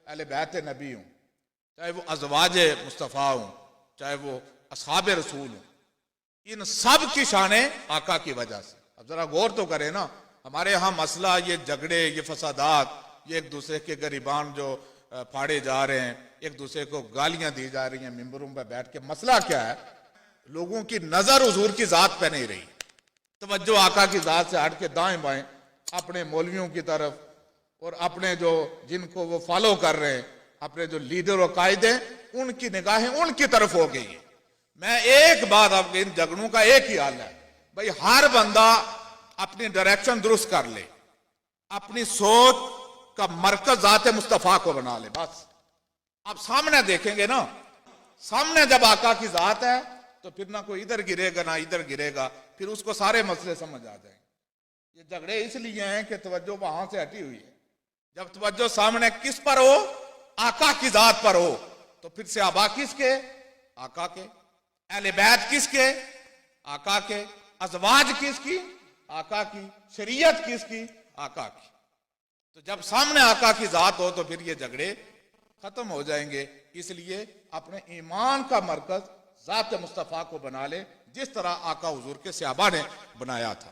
اہل بیت نبی ہوں، چاہے وہ ازواج مصطفیٰ ہوں، چاہے وہ اصحاب رسول ہوں، ان سب کی شانیں آقا کی وجہ سے۔ اب ذرا غور تو کریں نا، ہمارے ہاں مسئلہ یہ جھگڑے، یہ فسادات، یہ ایک دوسرے کے گریبان جو پھاڑے جا رہے ہیں، ایک دوسرے کو گالیاں دی جا رہی ہیں ممبروں پہ بیٹھ کے، مسئلہ کیا ہے؟ لوگوں کی نظر حضور کی ذات پہ نہیں رہی، توجہ آقا کی ذات سے ہٹ کے دائیں بائیں اپنے مولویوں کی طرف، اور اپنے جو جن کو وہ فالو کر رہے ہیں، اپنے جو لیڈر و قائد ہیں، ان کی نگاہیں ان کی طرف ہو گئی ہیں۔ میں ایک بات آپ کے ان جھگڑوں کا ایک ہی حل ہے، بھئی ہر بندہ اپنی ڈائریکشن درست کر لے، اپنی سوچ کا مرکز ذات مصطفیٰ کو بنا لے، بس۔ آپ سامنے دیکھیں گے نا، سامنے جب آقا کی ذات ہے تو پھر نہ کوئی ادھر گرے گا نہ ادھر گرے گا، پھر اس کو سارے مسئلے سمجھ آ جائیں گے۔ یہ جھگڑے اس لیے ہیں کہ توجہ وہاں سے ہٹی ہوئی ہے۔ جب توجہ سامنے کس پر ہو؟ آقا کی ذات پر ہو، تو پھر صحابہ کس کے؟ آقا کے۔ اہل بیت کس کے؟ آقا کے۔ ازواج کس کی؟ آقا کی۔ شریعت کس کی؟ آقا کی۔ تو جب سامنے آقا کی ذات ہو تو پھر یہ جھگڑے ختم ہو جائیں گے۔ اس لیے اپنے ایمان کا مرکز ذات مصطفیٰ کو بنا لے، جس طرح آقا حضور کے صحابہ نے بنایا تھا۔